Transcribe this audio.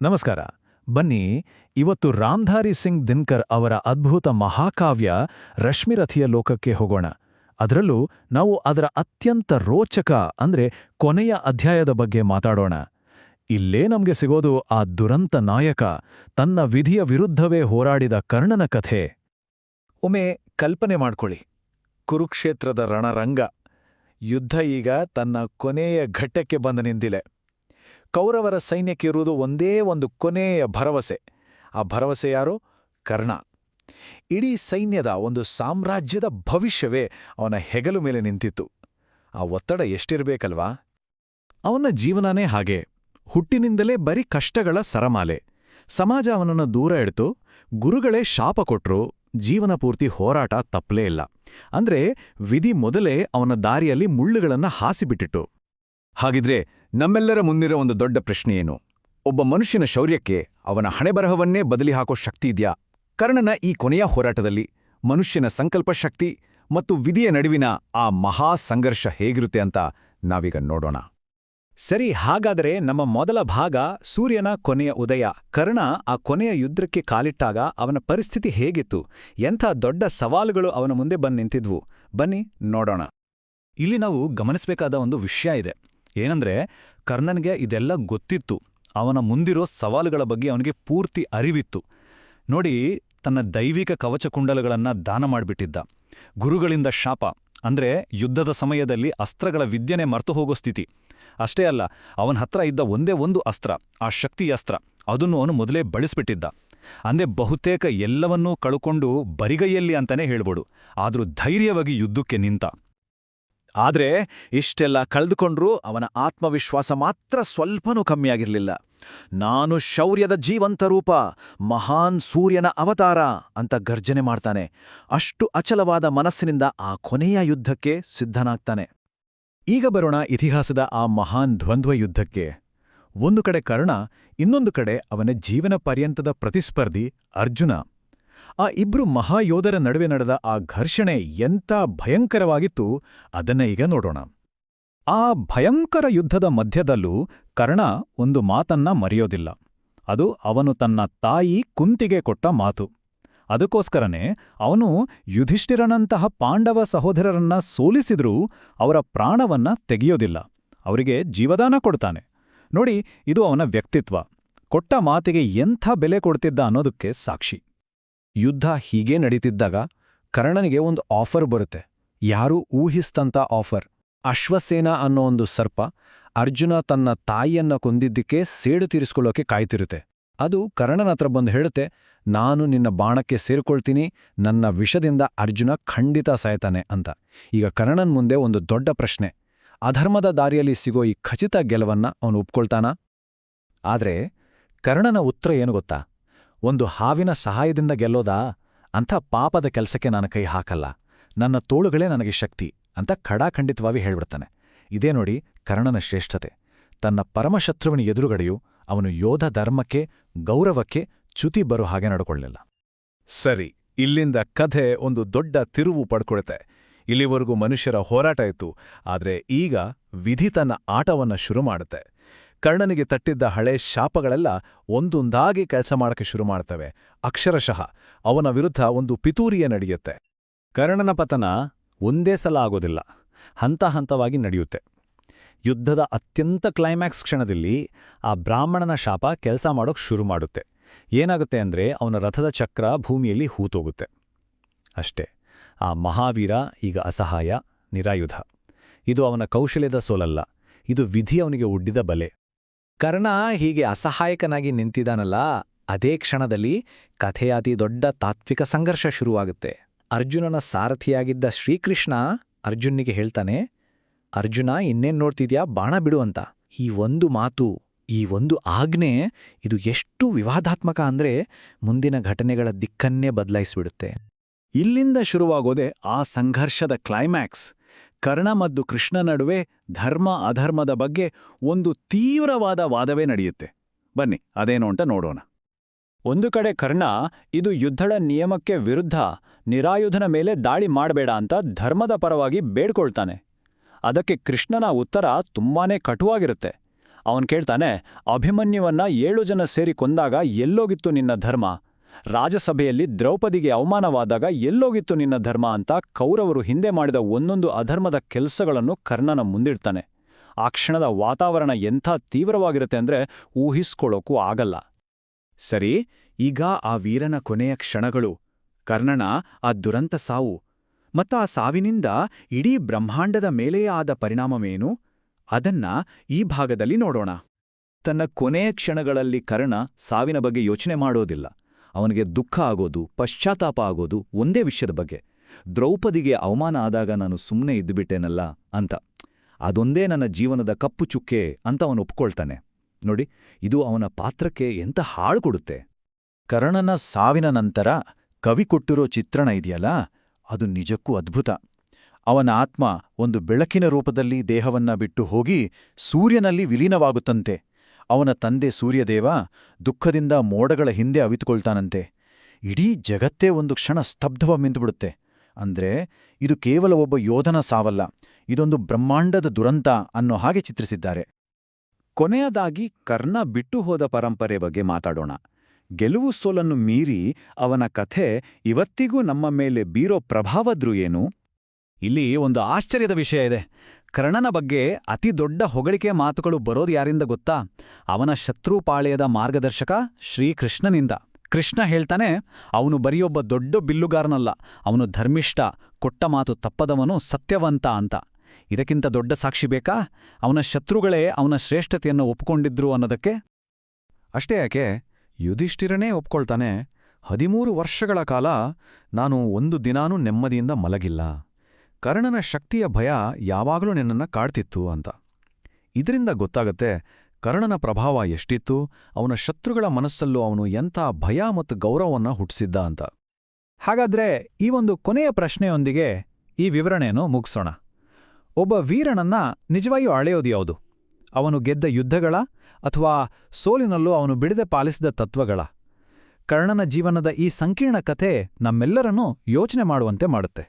ನಮಸ್ಕಾರ. ಬನ್ನಿ, ಇವತ್ತು ರಾಮ್ಧಾರಿ ಸಿಂಗ್ ದಿನ್ಕರ್ ಅವರ ಅದ್ಭುತ ಮಹಾಕಾವ್ಯ ರಶ್ಮಿರಥಿಯ ಲೋಕಕ್ಕೆ ಹೋಗೋಣ. ಅದರಲ್ಲೂ ನಾವು ಅದರ ಅತ್ಯಂತ ರೋಚಕ ಅಂದ್ರೆ ಕೊನೆಯ ಅಧ್ಯಾಯದ ಬಗ್ಗೆ ಮಾತಾಡೋಣ. ಇಲ್ಲೇ ನಮ್ಗೆ ಸಿಗೋದು ಆ ದುರಂತ ನಾಯಕ, ತನ್ನ ವಿಧಿಯ ವಿರುದ್ಧವೇ ಹೋರಾಡಿದ ಕರ್ಣನ ಕಥೆ. ಒಮ್ಮೆ ಕಲ್ಪನೆ ಮಾಡ್ಕೊಳ್ಳಿ, ಕುರುಕ್ಷೇತ್ರದ ರಣರಂಗ. ಯುದ್ಧ ಈಗ ತನ್ನ ಕೊನೆಯ ಘಟ್ಟಕ್ಕೆ ಬಂದು ನಿಂತಿದೆ. ಕೌರವರ ಸೈನ್ಯಕ್ಕೆ ಇರುವುದು ಒಂದೇ ಒಂದು ಕೊನೆಯ ಭರವಸೆ. ಆ ಭರವಸೆ ಯಾರು? ಕರ್ಣ. ಇಡೀ ಸೈನ್ಯದ ಒಂದು ಸಾಮ್ರಾಜ್ಯದ ಭವಿಷ್ಯವೇ ಅವನ ಹೆಗಲು ಮೇಲೆ ನಿಂತಿತ್ತು. ಆ ಒತ್ತಡ ಎಷ್ಟಿರಬೇಕಲ್ವಾ? ಅವನ ಜೀವನನೇ ಹಾಗೆ. ಹುಟ್ಟಿನಿಂದಲೇ ಬರೀ ಕಷ್ಟಗಳ ಸರಮಾಲೆ. ಸಮಾಜ ಅವನನ್ನು ದೂರ ಎಡ್ತು, ಗುರುಗಳೇ ಶಾಪ ಕೊಟ್ರು, ಜೀವನ ಪೂರ್ತಿ ಹೋರಾಟ ತಪ್ಪಲೇ ಇಲ್ಲ. ಅಂದ್ರೆ ವಿಧಿ ಮೊದಲೇ ಅವನ ದಾರಿಯಲ್ಲಿ ಮುಳ್ಳುಗಳನ್ನ ಹಾಸಿಬಿಟ್ಟಿಟ್ಟು. ಹಾಗಿದ್ರೆ ನಮ್ಮೆಲ್ಲರ ಮುಂದಿರೋ ಒಂದು ದೊಡ್ಡ ಪ್ರಶ್ನೆ ಏನು? ಒಬ್ಬ ಮನುಷ್ಯನ ಶೌರ್ಯಕ್ಕೆ ಅವನ ಹಣೆಬರಹವನ್ನೇ ಬದಲಿ ಹಾಕೋ ಶಕ್ತಿ ಇದೆಯಾ? ಕರ್ಣನ ಈ ಕೊನೆಯ ಹೋರಾಟದಲ್ಲಿ ಮನುಷ್ಯನ ಸಂಕಲ್ಪ ಶಕ್ತಿ ಮತ್ತು ವಿಧಿಯ ನಡುವಿನ ಆ ಮಹಾ ಸಂಘರ್ಷ ಹೇಗಿರುತ್ತೆ ಅಂತ ನಾವೀಗ ನೋಡೋಣ. ಸರಿ, ಹಾಗಾದರೆ ನಮ್ಮ ಮೊದಲ ಭಾಗ ಸೂರ್ಯನ ಕೊನೆಯ ಉದಯ. ಕರ್ಣ ಆ ಕೊನೆಯ ಯುದ್ಧಕ್ಕೆ ಕಾಲಿಟ್ಟಾಗ ಅವನ ಪರಿಸ್ಥಿತಿ ಹೇಗಿತ್ತು? ಎಂಥ ದೊಡ್ಡ ಸವಾಲುಗಳು ಅವನ ಮುಂದೆ ಬಂದು ನಿಂತಿದ್ವು? ಬನ್ನಿ ನೋಡೋಣ. ಇಲ್ಲಿ ನಾವು ಗಮನಿಸಬೇಕಾದ ಒಂದು ವಿಷಯ ಇದೆ. ಏನಂದ್ರೆ, ಕರ್ಣನ್ಗೆ ಇದೆಲ್ಲ ಗೊತ್ತಿತ್ತು. ಅವನ ಮುಂದಿರೋ ಸವಾಲುಗಳ ಬಗ್ಗೆ ಅವನಿಗೆ ಪೂರ್ತಿ ಅರಿವಿತ್ತು. ನೋಡಿ, ತನ್ನ ದೈವಿಕ ಕವಚಕುಂಡಲಗಳನ್ನ ದಾನ ಮಾಡಿಬಿಟ್ಟಿದ್ದ. ಗುರುಗಳಿಂದ ಶಾಪ, ಅಂದ್ರೆ ಯುದ್ಧದ ಸಮಯದಲ್ಲಿ ಅಸ್ತ್ರಗಳ ವಿದ್ಯೆನೆ ಮರ್ತು ಹೋಗೋ ಸ್ಥಿತಿ. ಅಷ್ಟೇ ಅಲ್ಲ, ಅವನ ಹತ್ರ ಇದ್ದ ಒಂದೇ ಒಂದು ಅಸ್ತ್ರ, ಆ ಶಕ್ತಿ ಅಸ್ತ್ರ, ಅದನ್ನು ಅವನು ಮೊದಲೇ ಬಳಸ್ಬಿಟ್ಟಿದ್ದ. ಅಂದೇ ಬಹುತೇಕ ಎಲ್ಲವನ್ನೂ ಕಳ್ಕೊಂಡು ಬರಿಗೈಯಲ್ಲಿ ಅಂತಾನೆ ಹೇಳ್ಬೋಡು. ಆದ್ರೂ ಧೈರ್ಯವಾಗಿ ಯುದ್ಧಕ್ಕೆ ನಿಂತ. ಆದ್ರೆ ಇಷ್ಟೆಲ್ಲ ಕಳೆದುಕೊಂಡ್ರೂ ಅವನ ಆತ್ಮವಿಶ್ವಾಸ ಮಾತ್ರ ಸ್ವಲ್ಪನೂ ಕಮ್ಮಿಯಾಗಿರ್ಲಿಲ್ಲ. ನಾನು ಶೌರ್ಯದ ಜೀವಂತ ರೂಪ, ಮಹಾನ್ ಸೂರ್ಯನ ಅವತಾರ ಅಂತ ಗರ್ಜನೆ ಮಾಡ್ತಾನೆ. ಅಷ್ಟು ಅಚಲವಾದ ಮನಸ್ಸಿನಿಂದ ಆ ಕೊನೆಯ ಯುದ್ಧಕ್ಕೆ ಸಿದ್ಧನಾಗ್ತಾನೆ. ಈಗ ಬರೋಣ ಇತಿಹಾಸದ ಆ ಮಹಾನ್ ದ್ವಂದ್ವ ಯುದ್ಧಕ್ಕೆ. ಒಂದು ಕಡೆ ಕರ್ಣ, ಇನ್ನೊಂದು ಕಡೆ ಅವನ ಜೀವನ ಪರ್ಯಂತದ ಪ್ರತಿಸ್ಪರ್ಧಿ ಅರ್ಜುನ. ಆ ಇಬ್ರು ಮಹಾಯೋಧರ ನಡುವೆ ನಡೆದ ಆ ಘರ್ಷಣೆ ಎಂಥ ಭಯಂಕರವಾಗಿತ್ತು, ಅದನ್ನ ಈಗ ನೋಡೋಣ. ಆ ಭಯಂಕರ ಯುದ್ಧದ ಮಧ್ಯದಲ್ಲೂ ಕರ್ಣ ಒಂದು ಮಾತನ್ನ ಮರೆಯೋದಿಲ್ಲ. ಅದು ಅವನು ತನ್ನ ತಾಯಿ ಕುಂತಿಗೆ ಕೊಟ್ಟ ಮಾತು. ಅದಕ್ಕೋಸ್ಕರನೇ ಅವನು ಯುಧಿಷ್ಠಿರನಂತಹ ಪಾಂಡವ ಸಹೋದರರನ್ನ ಸೋಲಿಸಿದ್ರೂ ಅವರ ಪ್ರಾಣವನ್ನ ತೆಗೆಯೋದಿಲ್ಲ, ಅವರಿಗೆ ಜೀವದಾನ ಕೊಡ್ತಾನೆ. ನೋಡಿ, ಇದು ಅವನ ವ್ಯಕ್ತಿತ್ವ. ಕೊಟ್ಟ ಮಾತಿಗೆ ಎಂಥ ಬೆಲೆ ಕೊಡ್ತಿದ್ದ ಅನ್ನೋದಕ್ಕೆ ಸಾಕ್ಷಿ. ಯುದ್ಧ ಹೀಗೇ ನಡೀತಿದ್ದಾಗ ಕರ್ಣನಿಗೆ ಒಂದು ಆಫರ್ ಬರುತ್ತೆ. ಯಾರೂ ಊಹಿಸ್ತಂತ ಆಫರ್. ಅಶ್ವಸೇನ ಅನ್ನೋ ಒಂದು ಸರ್ಪ ಅರ್ಜುನ ತನ್ನ ತಾಯಿಯನ್ನ ಕೊಂದಿದ್ದಕ್ಕೆ ಸೇಡು ತೀರಿಸ್ಕೊಳ್ಳೋಕೆ ಕಾಯ್ತಿರುತ್ತೆ. ಅದು ಕರ್ಣನ ಹತ್ರ ಬಂದು ಹೇಳುತ್ತೆ, ನಾನು ನಿನ್ನ ಬಾಣಕ್ಕೆ ಸೇರ್ಕೊಳ್ತೀನಿ, ನನ್ನ ವಿಷದಿಂದ ಅರ್ಜುನ ಖಂಡಿತ ಸಾಯ್ತಾನೆ ಅಂತ. ಈಗ ಕರ್ಣನ್ ಮುಂದೆ ಒಂದು ದೊಡ್ಡ ಪ್ರಶ್ನೆ. ಅಧರ್ಮದ ದಾರಿಯಲ್ಲಿ ಸಿಗೋ ಈ ಖಚಿತ ಗೆಲುವನ್ನ ಅವನು ಒಪ್ಕೊಳ್ತಾನಾ? ಆದ್ರೆ ಕರ್ಣನ ಉತ್ತರ ಏನು ಗೊತ್ತಾ? ಒಂದು ಹಾವಿನ ಸಹಾಯದಿಂದ ಗೆಲ್ಲೋದಾ? ಅಂಥ ಪಾಪದ ಕೆಲಸಕ್ಕೆ ನಾನು ಕೈ ಹಾಕಲ್ಲ, ನನ್ನ ತೋಳುಗಳೇ ನನಗೆ ಶಕ್ತಿ ಅಂತ ಖಡಾಖಂಡಿತವಾಗಿ ಹೇಳ್ಬಿಡ್ತಾನೆ. ಇದೇ ನೋಡಿ ಕರ್ಣನ ಶ್ರೇಷ್ಠತೆ. ತನ್ನ ಪರಮಶತ್ರುವಿನ ಎದುರುಗಡೆಯೂ ಅವನು ಯೋಧ ಧರ್ಮಕ್ಕೆ, ಗೌರವಕ್ಕೆ ಚ್ಯುತಿ ಬರೋ ಹಾಗೆ ನಡ್ಕೊಳ್ಳಿಲ್ಲ. ಸರಿ, ಇಲ್ಲಿಂದ ಕಥೆ ಒಂದು ದೊಡ್ಡ ತಿರುವು ಪಡ್ಕೊಳುತ್ತೆ. ಇಲ್ಲಿವರೆಗೂ ಮನುಷ್ಯರ ಹೋರಾಟ ಇತ್ತು, ಆದ್ರೆ ಈಗ ವಿಧಿ ತನ್ನ ಆಟವನ್ನ ಶುರು ಮಾಡುತ್ತೆ. ಕರ್ಣನಿಗೆ ತಟ್ಟಿದ್ದ ಹಳೆ ಶಾಪಗಳೆಲ್ಲ ಒಂದೊಂದಾಗಿ ಕೆಲಸ ಮಾಡಕ್ಕೆ ಶುರು ಮಾಡ್ತವೆ. ಅಕ್ಷರಶಃ ಅವನ ವಿರುದ್ಧ ಒಂದು ಪಿತೂರಿಯೇ ನಡೆಯುತ್ತೆ. ಕರ್ಣನ ಪತನ ಒಂದೇ ಸಲ ಆಗೋದಿಲ್ಲ, ಹಂತ ಹಂತವಾಗಿ ನಡೆಯುತ್ತೆ. ಯುದ್ಧದ ಅತ್ಯಂತ ಕ್ಲೈಮ್ಯಾಕ್ಸ್ ಕ್ಷಣದಲ್ಲಿ ಆ ಬ್ರಾಹ್ಮಣನ ಶಾಪ ಕೆಲಸ ಮಾಡೋಕ್ ಶುರು ಮಾಡುತ್ತೆ. ಏನಾಗುತ್ತೆ ಅಂದ್ರೆ, ಅವನ ರಥದ ಚಕ್ರ ಭೂಮಿಯಲ್ಲಿ ಹೂತೋಗುತ್ತೆ. ಅಷ್ಟೇ, ಆ ಮಹಾವೀರ ಈಗ ಅಸಹಾಯ, ನಿರಾಯುಧ. ಇದು ಅವನ ಕೌಶಲ್ಯದ ಸೋಲಲ್ಲ, ಇದು ವಿಧಿ ಅವನಿಗೆ ಒಡ್ಡಿದ ಬಲೆ. ಕರ್ಣ ಹೀಗೆ ಅಸಹಾಯಕನಾಗಿ ನಿಂತಿದ್ದಾನಲ್ಲ, ಅದೇ ಕ್ಷಣದಲ್ಲಿ ಕಥೆಯ ಅತಿ ದೊಡ್ಡ ತಾತ್ವಿಕ ಸಂಘರ್ಷ ಶುರುವಾಗುತ್ತೆ. ಅರ್ಜುನನ ಸಾರಥಿಯಾಗಿದ್ದ ಶ್ರೀಕೃಷ್ಣ ಅರ್ಜುನ್ನಿಗೆ ಹೇಳ್ತಾನೆ, ಅರ್ಜುನ, ಇನ್ನೇನ್ ನೋಡ್ತಿದ್ಯಾ, ಬಾಣ ಬಿಡು ಅಂತ. ಈ ಒಂದು ಮಾತು, ಈ ಒಂದು ಆಜ್ಞೆ, ಇದು ಎಷ್ಟು ವಿವಾದಾತ್ಮಕ ಅಂದ್ರೆ ಮುಂದಿನ ಘಟನೆಗಳ ದಿಕ್ಕನ್ನೇ ಬದಲಾಯಿಸ್ಬಿಡುತ್ತೆ. ಇಲ್ಲಿಂದ ಶುರುವಾಗೋದೆ ಆ ಸಂಘರ್ಷದ ಕ್ಲೈಮ್ಯಾಕ್ಸ್. ಕರ್ಣ ಮತ್ತು ಕೃಷ್ಣ ನಡುವೆ ಧರ್ಮ ಅಧರ್ಮದ ಬಗ್ಗೆ ಒಂದು ತೀವ್ರವಾದ ವಾದವೇ ನಡೆಯುತ್ತೆ. ಬನ್ನಿ ಅದೇನು ಅಂತ ನೋಡೋಣ. ಒಂದು ಕಡೆ ಕರ್ಣ ಇದು ಯುದ್ಧದ ನಿಯಮಕ್ಕೆ ವಿರುದ್ಧ, ನಿರಾಯುಧನ ಮೇಲೆ ದಾಳಿ ಮಾಡಬೇಡ ಅಂತ ಧರ್ಮದ ಪರವಾಗಿ ಬೇಡ್ಕೊಳ್ತಾನೆ. ಅದಕ್ಕೆ ಕೃಷ್ಣನ ಉತ್ತರ ತುಂಬಾನೇ ಕಟುವಾಗಿರುತ್ತೆ. ಅವನು ಕೇಳ್ತಾನೆ, ಅಭಿಮನ್ಯುವನ್ನ 7 ಜನ ಸೇರಿ ಕೊಂದಾಗ ಎಲ್ಲೋಗಿತ್ತು ನಿನ್ನ ಧರ್ಮ? ರಾಜಸಭೆಯಲ್ಲಿ ದ್ರೌಪದಿಗೆ ಅವಮಾನವಾದಾಗ ಎಲ್ಲೋಗಿತ್ತು ನಿನ್ನ ಧರ್ಮ ಅಂತ ಕೌರವರು ಹಿಂದೆ ಮಾಡಿದ ಒಂದೊಂದು ಅಧರ್ಮದ ಕೆಲಸಗಳನ್ನು ಕರ್ಣನ ಮುಂದಿಡ್ತಾನೆ. ಆ ಕ್ಷಣದ ವಾತಾವರಣ ಎಂಥ ತೀವ್ರವಾಗಿರುತ್ತೆ ಅಂದ್ರೆ ಊಹಿಸ್ಕೊಳ್ಳೋಕ್ಕೂ ಆಗಲ್ಲ. ಸರಿ, ಈಗ ಆ ವೀರನ ಕೊನೆಯ ಕ್ಷಣಗಳು, ಕರ್ಣನ ಆ ದುರಂತ ಸಾವು ಮತ್ತು ಆ ಸಾವಿನಿಂದ ಇಡೀ ಬ್ರಹ್ಮಾಂಡದ ಮೇಲೆಯೇ ಆದ ಪರಿಣಾಮವೇನು? ಅದನ್ನ ಈ ಭಾಗದಲ್ಲಿ ನೋಡೋಣ. ತನ್ನ ಕೊನೆಯ ಕ್ಷಣಗಳಲ್ಲಿ ಕರ್ಣ ಸಾವಿನ ಬಗ್ಗೆ ಯೋಚನೆ ಮಾಡೋದಿಲ್ಲ. ಅವನಿಗೆ ದುಃಖ ಆಗೋದು, ಪಶ್ಚಾತ್ತಾಪ ಆಗೋದು ಒಂದೇ ವಿಷಯದ ಬಗ್ಗೆ. ದ್ರೌಪದಿಗೆ ಅವಮಾನ ಆದಾಗ ನಾನು ಸುಮ್ಮನೆ ಇದ್ದುಬಿಟ್ಟೇನಲ್ಲ ಅಂತ. ಅದೊಂದೇ ನನ್ನ ಜೀವನದ ಕಪ್ಪು ಚುಕ್ಕೆ ಅಂತ ಅವನು ಒಪ್ಕೊಳ್ತಾನೆ. ನೋಡಿ, ಇದು ಅವನ ಪಾತ್ರಕ್ಕೆ ಎಂಥ ಹಾಳು ಕೊಡುತ್ತೆ. ಕರ್ಣನ ಸಾವಿನ ನಂತರ ಕವಿ ಕೊಟ್ಟಿರೋ ಚಿತ್ರಣ ಇದೆಯಲ್ಲ, ಅದು ನಿಜಕ್ಕೂ ಅದ್ಭುತ. ಅವನ ಆತ್ಮ ಒಂದು ಬೆಳಕಿನ ರೂಪದಲ್ಲಿ ದೇಹವನ್ನ ಬಿಟ್ಟು ಹೋಗಿ ಸೂರ್ಯನಲ್ಲಿ ವಿಲೀನವಾಗುತ್ತಂತೆ. ಅವನ ತಂದೆ ಸೂರ್ಯದೇವ ದುಃಖದಿಂದ ಮೋಡಗಳ ಹಿಂದೆ ಅವಿತುಕೊಳ್ತಾನಂತೆ. ಇಡೀ ಜಗತ್ತೇ ಒಂದು ಕ್ಷಣ ಸ್ತಬ್ಧವ ಮಿಂದುಬಿಡುತ್ತೆ. ಅಂದ್ರೆ ಇದು ಕೇವಲ ಒಬ್ಬ ಯೋಧನ ಸಾವಲ್ಲ, ಇದೊಂದು ಬ್ರಹ್ಮಾಂಡದ ದುರಂತ ಅನ್ನೋ ಹಾಗೆ ಚಿತ್ರಿಸಿದ್ದಾರೆ. ಕೊನೆಯದಾಗಿ ಕರ್ಣ ಬಿಟ್ಟು ಹೋದ ಪರಂಪರೆ ಬಗ್ಗೆ ಮಾತಾಡೋಣ. ಗೆಲುವು ಸೋಲನ್ನು ಮೀರಿ ಅವನ ಕಥೆ ಇವತ್ತಿಗೂ ನಮ್ಮ ಮೇಲೆ ಬೀರೋ ಪ್ರಭಾವದ್ರು ಏನು? ಇಲ್ಲಿ ಒಂದು ಆಶ್ಚರ್ಯದ ವಿಷಯ ಇದೆ. ಕರ್ಣನ ಬಗ್ಗೆ ಅತಿ ದೊಡ್ಡ ಹೊಗಳಿಕೆ ಮಾತುಗಳು ಬರೋದು ಯಾರಿಂದ ಗೊತ್ತಾ? ಅವನ ಶತ್ರುಪಾಳ್ಯದ ಮಾರ್ಗದರ್ಶಕ ಶ್ರೀಕೃಷ್ಣನಿಂದ. ಕೃಷ್ಣ ಹೇಳ್ತಾನೆ, ಅವನು ಬರಿಯೊಬ್ಬ ದೊಡ್ಡ ಬಿಲ್ಲುಗಾರನಲ್ಲ, ಅವನು ಧರ್ಮಿಷ್ಠ, ಕೊಟ್ಟ ಮಾತು ತಪ್ಪದವನು, ಸತ್ಯವಂತ ಅಂತ. ಇದಕ್ಕಿಂತ ದೊಡ್ಡ ಸಾಕ್ಷಿ ಬೇಕಾ? ಅವನ ಶತ್ರುಗಳೇ ಅವನ ಶ್ರೇಷ್ಠತೆಯನ್ನು ಒಪ್ಕೊಂಡಿದ್ರು ಅನ್ನೋದಕ್ಕೆ. ಅಷ್ಟೇ ಯಾಕೆ, ಯುಧಿಷ್ಠಿರನೇ ಒಪ್ಕೊಳ್ತಾನೆ, 13 ವರ್ಷಗಳ ಕಾಲ ನಾನು ಒಂದು ದಿನಾನೂ ನೆಮ್ಮದಿಯಿಂದ ಮಲಗಿಲ್ಲ. ಕರ್ಣನ ಶಕ್ತಿಯ ಭಯ ಯಾವಾಗಲೂ ನನ್ನನ್ನು ಕಾಡ್ತಿತ್ತು ಅಂತ. ಇದರಿಂದ ಗೊತ್ತಾಗತ್ತೆ ಕರ್ಣನ ಪ್ರಭಾವ ಎಷ್ಟಿತ್ತು, ಅವನ ಶತ್ರುಗಳ ಮನಸ್ಸಲ್ಲೂ ಅವನು ಎಂಥ ಭಯ ಮತ್ತು ಗೌರವವನ್ನು ಹುಟ್ಟಿಸಿದ್ದ ಅಂತ. ಹಾಗಾದ್ರೆ ಈ ಒಂದು ಕೊನೆಯ ಪ್ರಶ್ನೆಯೊಂದಿಗೆ ಈ ವಿವರಣೆಯನ್ನು ಮುಗಿಸೋಣ. ಒಬ್ಬ ವೀರನನ್ನ ನಿಜವಾಗಿಯೂ ಅಳೆಯೋದು ಯಾವುದು? ಅವನು ಗೆದ್ದ ಯುದ್ಧಗಳ ಅಥವಾ ಸೋಲಿನಲ್ಲೂ ಅವನು ಬಿಡದೆ ಪಾಲಿಸಿದ ತತ್ವಗಳ? ಕರ್ಣನ ಜೀವನದ ಈ ಸಂಕೀರ್ಣ ಕಥೆ ನಮ್ಮೆಲ್ಲರನ್ನೂ ಯೋಚನೆ ಮಾಡುವಂತೆ ಮಾಡುತ್ತೆ.